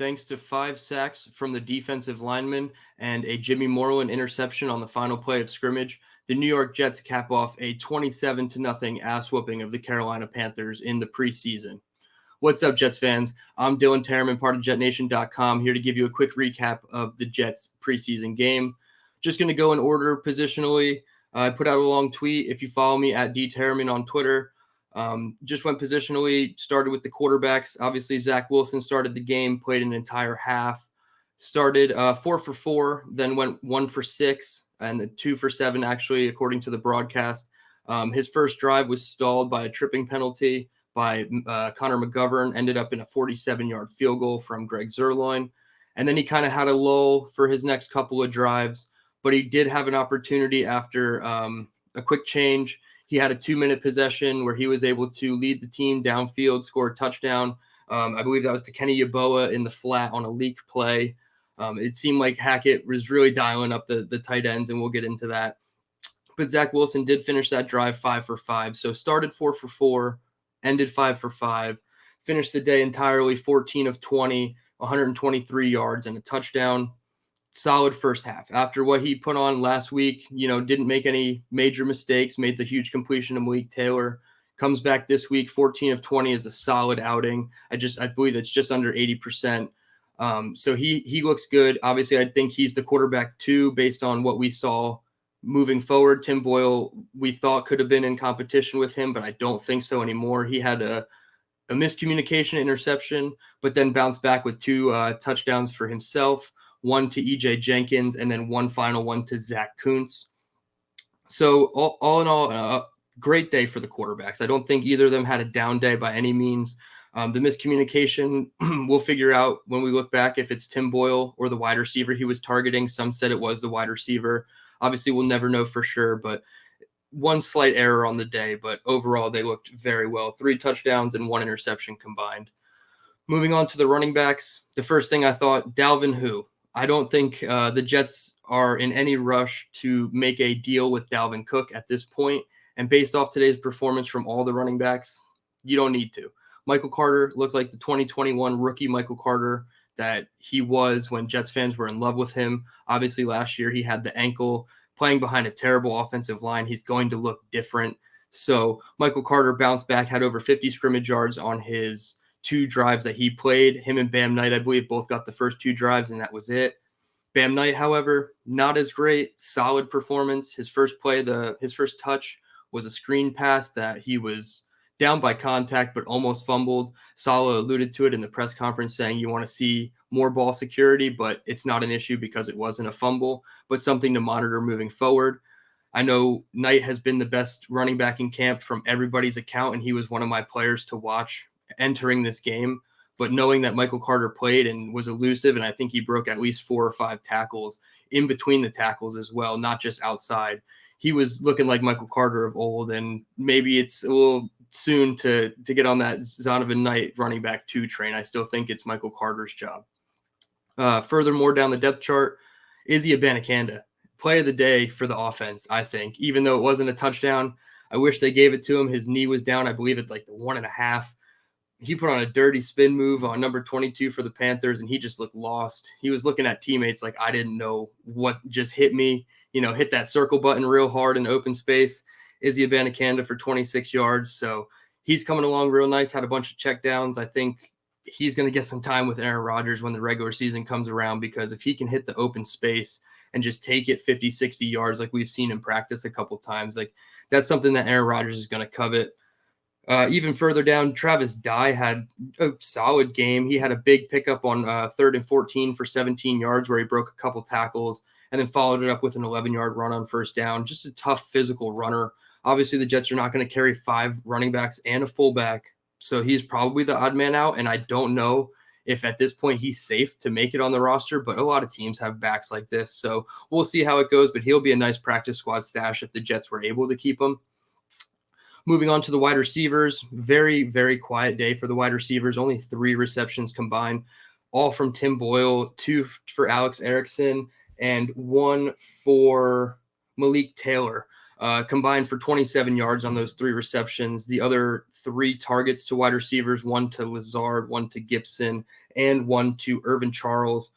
Thanks to 5 sacks from the defensive lineman and a Jimmy Moreland interception on the final play of scrimmage, the New York Jets cap off a 27-0 ass whooping of the Carolina Panthers in the preseason. What's up, Jets fans? I'm Dylan Tereman, part of JetNation.com, here to give you a quick recap of the Jets preseason game. Just going to go in order positionally. I put out a long tweet. If you follow me at dtereman on Twitter, just went positionally, started with the quarterbacks. Obviously, Zach Wilson started the game, played an entire half, started 4 for 4, then went 1 for 6, and then 2 for 7, actually, according to the broadcast. His first drive was stalled by a tripping penalty by Connor McGovern, ended up in a 47-yard field goal from Greg Zuerlein. And then he kind of had a lull for his next couple of drives, but he did have an opportunity after a quick change. He had a 2-minute possession where he was able to lead the team downfield, score a touchdown. I believe that was to Kenny Yeboah in the flat on a leak play. It seemed like Hackett was really dialing up the tight ends, and we'll get into that. But Zach Wilson did finish that drive 5 for 5. So started 4 for 4, ended 5 for 5, finished the day entirely 14 of 20, 123 yards and a touchdown. Solid first half. After what he put on last week, didn't make any major mistakes, made the huge completion to Malik Taylor. Comes back this week, 14 of 20 is a solid outing. I believe it's just under 80%. So he looks good. Obviously, I think he's the quarterback too, based on what we saw moving forward. Tim Boyle, we thought could have been in competition with him, but I don't think so anymore. He had a miscommunication interception, but then bounced back with 2 touchdowns for himself. One to EJ Jenkins, and then one final one to Zach Kuntz. So all in all, a great day for the quarterbacks. I don't think either of them had a down day by any means. The miscommunication, we'll figure out when we look back if it's Tim Boyle or the wide receiver he was targeting. Some said it was the wide receiver. Obviously, we'll never know for sure, but one slight error on the day. But overall, they looked very well. 3 touchdowns and 1 interception combined. Moving on to the running backs, the first thing I thought, Dalvin Who. I don't think the Jets are in any rush to make a deal with Dalvin Cook at this point. And based off today's performance from all the running backs, you don't need to. Michael Carter looked like the 2021 rookie Michael Carter that he was when Jets fans were in love with him. Obviously, last year he had the ankle. Playing behind a terrible offensive line, he's going to look different. So Michael Carter bounced back, had over 50 scrimmage yards on his 2 drives that he played. Him and Bam Knight, I believe, both got the first 2 drives, and that was it. Bam Knight, however, not as great. Solid performance. His first play, his first touch was a screen pass that he was down by contact but almost fumbled. Saleh alluded to it in the press conference, saying you want to see more ball security, but it's not an issue because it wasn't a fumble, but something to monitor moving forward. I know Knight has been the best running back in camp from everybody's account, and he was one of my players to watch entering this game. But knowing that Michael Carter played and was elusive, and I think he broke at least 4 or 5 tackles in between the tackles as well, not just outside. He was looking like Michael Carter of old, and maybe it's a little soon to get on that Zonovan Knight running back 2 train. I still think it's Michael Carter's job. Furthermore, down the depth chart, Izzy Abanikanda, play of the day for the offense, I think. Even though it wasn't a touchdown, I wish they gave it to him. His knee was down, I believe, at like the 1.5. He put on a dirty spin move on number 22 for the Panthers, and he just looked lost. He was looking at teammates like, I didn't know what just hit me. Hit that circle button real hard in open space. Izzy Abanikanda for 26 yards. So he's coming along real nice, had a bunch of checkdowns. I think he's going to get some time with Aaron Rodgers when the regular season comes around, because if he can hit the open space and just take it 50, 60 yards like we've seen in practice a couple times, like that's something that Aaron Rodgers is going to covet. Even further down, Travis Dye had a solid game. He had a big pickup on 3rd and 14 for 17 yards where he broke a couple tackles and then followed it up with an 11-yard run on first down. Just a tough physical runner. Obviously, the Jets are not going to carry 5 running backs and a fullback, so he's probably the odd man out, and I don't know if at this point he's safe to make it on the roster, but a lot of teams have backs like this, so we'll see how it goes, but he'll be a nice practice squad stash if the Jets were able to keep him. Moving on to the wide receivers, very, very quiet day for the wide receivers. Only 3 receptions combined, all from Tim Boyle, 2 for Alex Erickson, and 1 for Malik Taylor. combined for 27 yards on those 3 receptions. The other 3 targets to wide receivers, 1 to Lazard, 1 to Gibson, and 1 to Irvin Charles.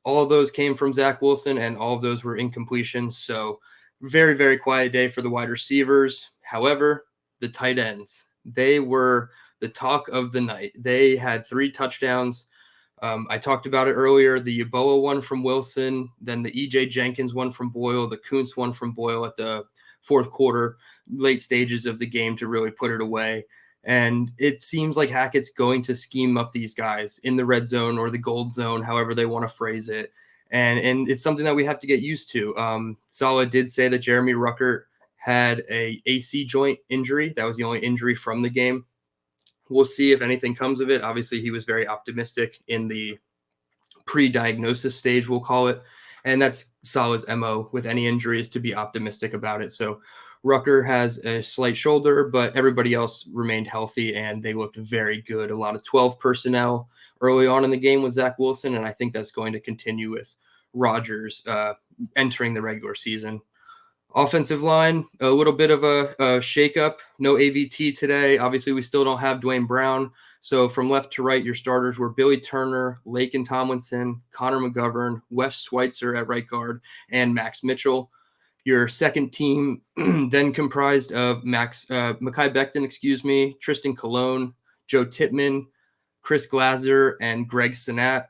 All of those came from Zach Wilson, and all of those were incompletions. So very, very quiet day for the wide receivers. However, the tight ends, they were the talk of the night. They had 3 touchdowns. I talked about it earlier, the Yeboah one from Wilson, then the E.J. Jenkins one from Boyle, the Kuntz one from Boyle at the fourth quarter, late stages of the game to really put it away. And it seems like Hackett's going to scheme up these guys in the red zone or the gold zone, however they want to phrase it. And it's something that we have to get used to. Saleh did say that Jeremy Ruckert had a AC joint injury. That was the only injury from the game. We'll see if anything comes of it. Obviously, he was very optimistic in the pre-diagnosis stage, we'll call it. And that's Saleh's MO with any injuries, to be optimistic about it. So Rucker has a slight shoulder, but everybody else remained healthy, and they looked very good. A lot of 12 personnel early on in the game with Zach Wilson, and I think that's going to continue with Rodgers entering the regular season. Offensive line, a little bit of a shakeup. No AVT today. Obviously, we still don't have Dwayne Brown. So from left to right, your starters were Billy Turner, Laken Tomlinson, Connor McGovern, Wes Schweitzer at right guard, and Max Mitchell. Your second team then comprised of Mekhi Becton, Tristan Colon, Joe Tippmann, Chris Glazer, and Greg Sinnat.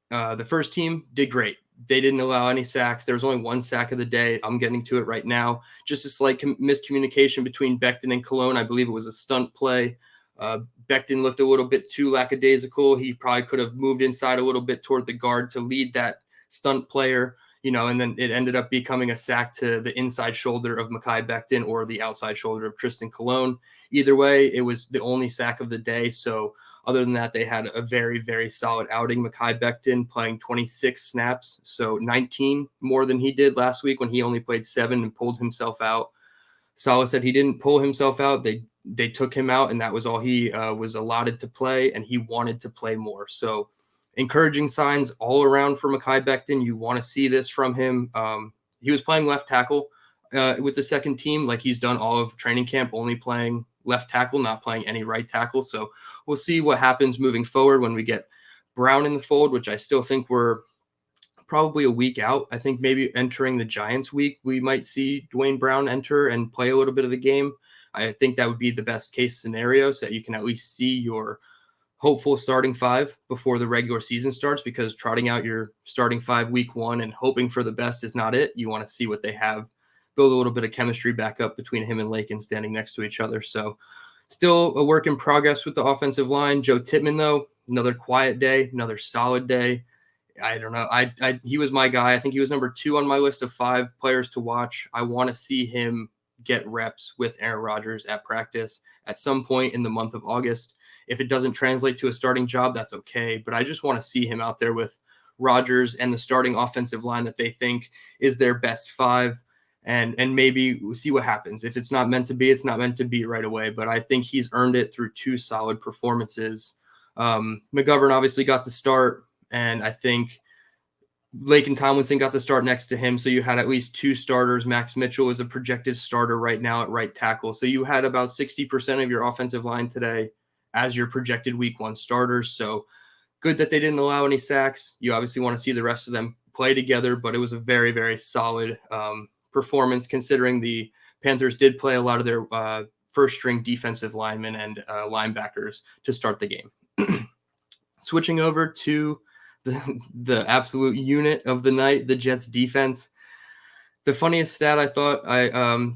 The first team did great. They didn't allow any sacks. There was only 1 sack of the day. I'm getting to it right now. Just a slight miscommunication between Becton and Cologne. I believe it was a stunt play. Becton looked a little bit too lackadaisical. He probably could have moved inside a little bit toward the guard to lead that stunt player, and then it ended up becoming a sack to the inside shoulder of Mekhi Becton or the outside shoulder of Tristan Colon. Either way, it was the only sack of the day. So other than that, they had a very, very solid outing. Mekhi Becton playing 26 snaps, so 19 more than he did last week when he only played 7 and pulled himself out. Saleh said he didn't pull himself out. They took him out, and that was all he was allotted to play, and he wanted to play more. So encouraging signs all around for Mekhi Becton. You want to see this from him. He was playing left tackle with the second team, like he's done all of training camp, only playing left tackle, not playing any right tackle. So we'll see what happens moving forward when we get Brown in the fold, which I still think we're probably a week out. I think maybe entering the Giants week, we might see Dwayne Brown enter and play a little bit of the game. I think that would be the best case scenario, so that you can at least see your hopeful starting 5 before the regular season starts, because trotting out your starting 5 week 1 and hoping for the best is not it. You want to see what they have, build a little bit of chemistry back up between him and Laken standing next to each other. So still a work in progress with the offensive line. Joe Tippmann, though, another quiet day, another solid day. I don't know. He was my guy. I think he was number 2 on my list of 5 players to watch. I want to see him get reps with Aaron Rodgers at practice at some point in the month of August. If it doesn't translate to a starting job, that's okay. But I just want to see him out there with Rodgers and the starting offensive line that they think is their best 5. And maybe we'll see what happens. If it's not meant to be, it's not meant to be right away. But I think he's earned it through 2 solid performances. McGovern obviously got the start, and I think Laken Tomlinson got the start next to him. So you had at least 2 starters. Max Mitchell is a projected starter right now at right tackle. So you had about 60% of your offensive line today as your projected week 1 starters. So good that they didn't allow any sacks. You obviously want to see the rest of them play together, but it was a very, very solid performance, considering the Panthers did play a lot of their first string defensive linemen and linebackers to start the game. Switching over to the absolute unit of the night, the Jets defense. The funniest stat I thought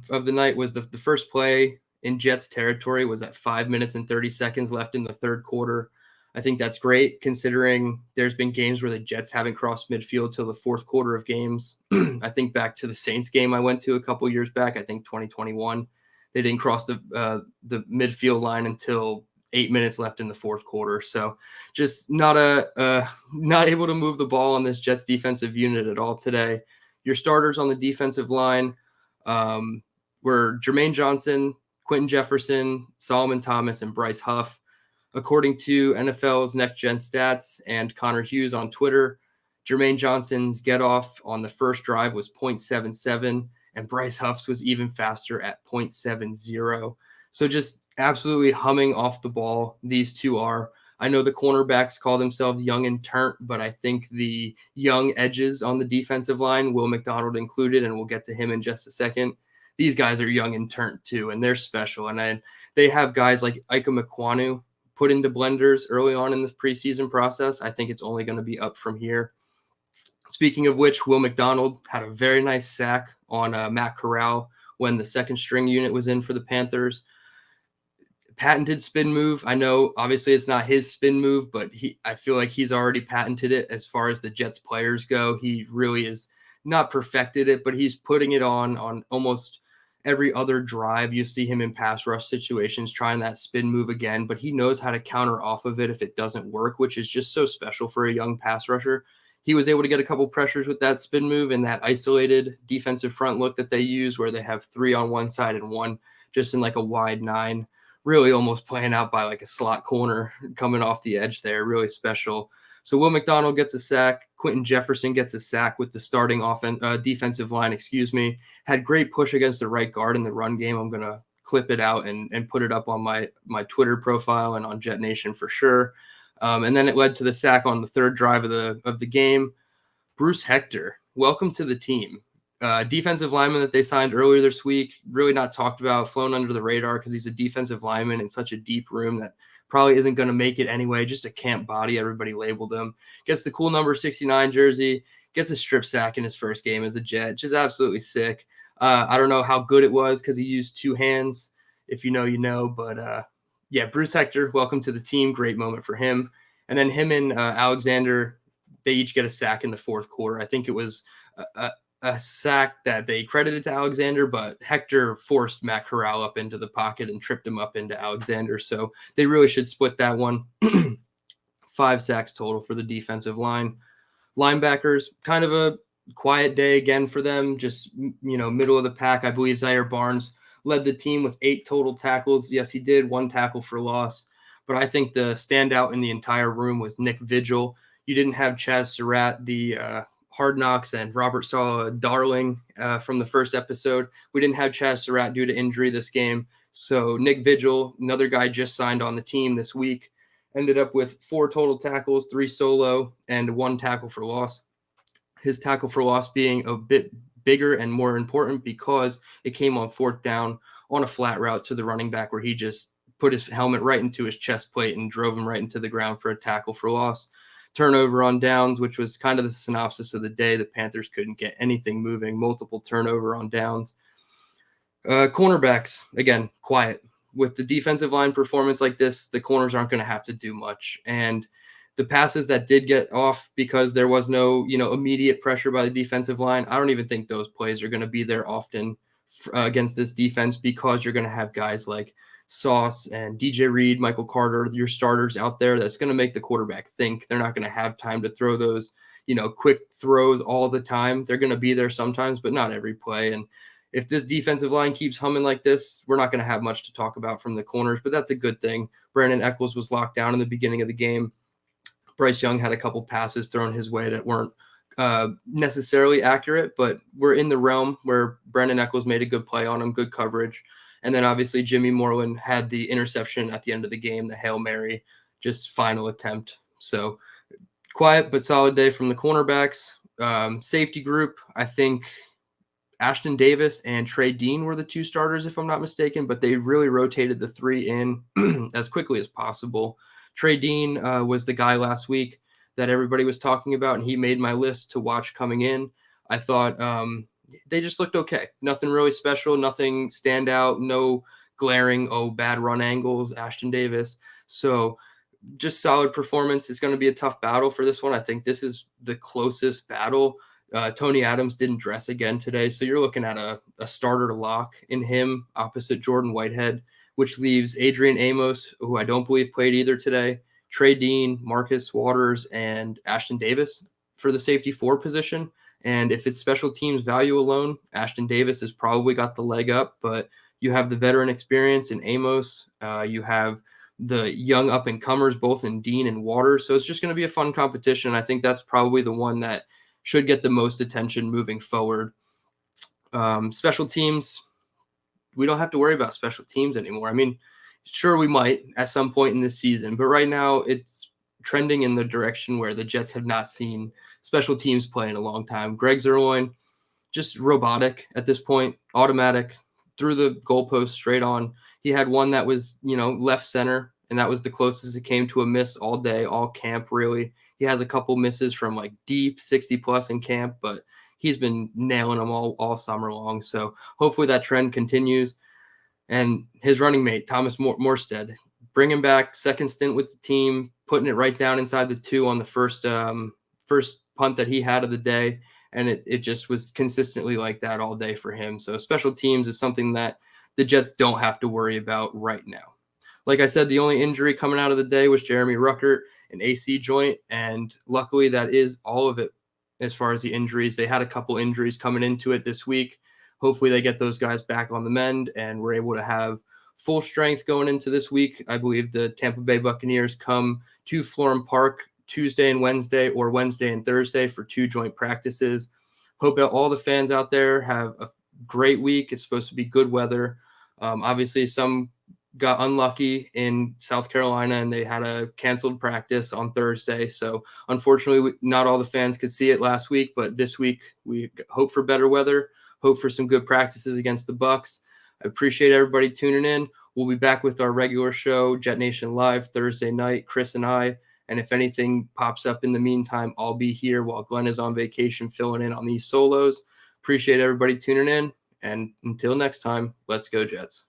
of the night was the first play in Jets territory was at 5 minutes and 30 seconds left in the third quarter. I think that's great, considering there's been games where the Jets haven't crossed midfield till the fourth quarter of games. I think back to the Saints game I went to a couple years back, I think 2021. They didn't cross the midfield line until 8 minutes left in the fourth quarter. So just not able to move the ball on this Jets defensive unit at all today. Your starters on the defensive line were Jermaine Johnson, Quentin Jefferson, Solomon Thomas, and Bryce Huff. According to NFL's Next Gen Stats and Connor Hughes on Twitter, Jermaine Johnson's get off on the first drive was 0.77. and Bryce Huff's was even faster at 0.70. So just absolutely humming off the ball. These two are. I know the cornerbacks call themselves young and turnt, but I think the young edges on the defensive line, Will McDonald included, and we'll get to him in just a second. These guys are young and turnt too, and they're special. And they have guys like Ika Mekwonu put into blenders early on in this preseason process. I think it's only going to be up from here. Speaking of which, Will McDonald had a very nice sack on Matt Corral when the second string unit was in for the Panthers. Patented spin move. I know obviously it's not his spin move, but I feel like he's already patented it as far as the Jets players go. He really is not perfected it, but he's putting it on almost every other drive. You see him in pass rush situations trying that spin move again, but he knows how to counter off of it if it doesn't work, which is just so special for a young pass rusher. He was able to get a couple pressures with that spin move and that isolated defensive front look that they use where they have three on one side and one just in like a wide nine. Really almost playing out by like a slot corner coming off the edge there. Really special. So Will McDonald gets a sack. Quentin Jefferson gets a sack with the starting defensive line, Had great push against the right guard in the run game. I'm going to clip it out and put it up on my Twitter profile and on Jet Nation for sure. And then it led to the sack on the third drive of the game. Bruce Hector, welcome to the team. Defensive lineman that they signed earlier this week, really not talked about, flown under the radar because he's a defensive lineman in such a deep room that probably isn't going to make it anyway. Just a camp body, everybody labeled him. Gets the cool number 69 jersey, gets a strip sack in his first game as a Jet, which is absolutely sick. I don't know how good it was because he used two hands. If you know, you know. But yeah, Bruce Hector, welcome to the team. Great moment for him. And then him and Alexander, they each get a sack in the fourth quarter. I think it was a sack that they credited to Alexander, but Hector forced Matt Corral up into the pocket and tripped him up into Alexander. So they really should split that one. 5 sacks total for the defensive line. Linebackers, kind of a quiet day again for them. Just, middle of the pack. I believe Zaire Barnes led the team with 8 total tackles. Yes, he did. 1 tackle for loss. But I think the standout in the entire room was Nick Vigil. You didn't have Chaz Surratt, the Hard Knocks and Robert Saleh darling from the first episode. We didn't have Chaz Surratt due to injury this game. So Nick Vigil, another guy just signed on the team this week, ended up with 4 total tackles, 3 solo, and 1 tackle for loss. His tackle for loss being a bit bigger and more important because it came on 4th down on a flat route to the running back where he just put his helmet right into his chest plate and drove him right into the ground for a tackle for loss. Turnover on downs, which was kind of the synopsis of the day. The Panthers couldn't get anything moving, multiple turnover on downs. Cornerbacks, again, quiet. With the defensive line performance like this, the corners aren't going to have to do much. And the passes that did get off because there was no, immediate pressure by the defensive line, I don't even think those plays are going to be there often against this defense because you're going to have guys like Sauce and DJ Reed, Michael Carter, your starters out there. That's going to make the quarterback think. They're not going to have time to throw those, quick throws all the time. They're going to be there sometimes, but not every play. And if this defensive line keeps humming like this, we're not going to have much to talk about from the corners, but that's a good thing. Brandon Echols was locked down in the beginning of the game. Bryce Young had a couple passes thrown his way that weren't necessarily accurate, but we're in the realm where Brandon Echols made a good play on him, good coverage. And then obviously Jimmy Moreland had the interception at the end of the game, the Hail Mary, just final attempt. So quiet but solid day from the cornerbacks. Safety group, I think Ashton Davis and Trey Dean were the 2 starters, if I'm not mistaken, but they really rotated the 3 in as quickly as possible. Trey Dean was the guy last week that everybody was talking about, and he made my list to watch coming in. I thought they just looked okay. Nothing really special, nothing stand out, no glaring, bad run angles, Ashton Davis. So just solid performance. It's going to be a tough battle for this one. I think this is the closest battle. Tony Adams didn't dress again today, so you're looking at a starter lock in him opposite Jordan Whitehead, which leaves Adrian Amos, who I don't believe played either today, Trey Dean, Marcus Waters, and Ashton Davis for the safety 4 position. And if it's special teams value alone, Ashton Davis has probably got the leg up, but you have the veteran experience in Amos. You have the young up-and-comers, both in Dean and Waters. So it's just going to be a fun competition. I think that's probably the one that should get the most attention moving forward. Special teams, we don't have to worry about special teams anymore. I mean, sure, we might at some point in this season, but right now it's trending in the direction where the Jets have not seen special teams play in a long time. Greg Zerloin, just robotic at this point, automatic, threw the goalpost straight on. He had one that was, left center, and that was the closest it came to a miss all day, all camp, really. He has a couple misses from like deep 60 plus in camp, but he's been nailing them all summer long. So hopefully that trend continues. And his running mate, Thomas Morstead, bring him back, second stint with the team, putting it right down inside the 2 on the first punt that he had of the day. And it just was consistently like that all day for him. So special teams is something that the Jets don't have to worry about right now. Like I said, the only injury coming out of the day was Jeremy Ruckert, an AC joint. And luckily that is all of it as far as the injuries. They had a couple injuries coming into it this week. Hopefully they get those guys back on the mend and we're able to have full strength going into this week. I believe the Tampa Bay Buccaneers come to Florham Park Tuesday and Wednesday, or Wednesday and Thursday, for 2 joint practices. Hope that all the fans out there have a great week. It's supposed to be good weather. Obviously, some got unlucky in South Carolina and they had a canceled practice on Thursday. So unfortunately, not all the fans could see it last week, but this week we hope for better weather, hope for some good practices against the Bucs. I appreciate everybody tuning in. We'll be back with our regular show, Jet Nation Live, Thursday night, Chris and I. And if anything pops up in the meantime, I'll be here while Glenn is on vacation filling in on these solos. Appreciate everybody tuning in. And until next time, let's go Jets.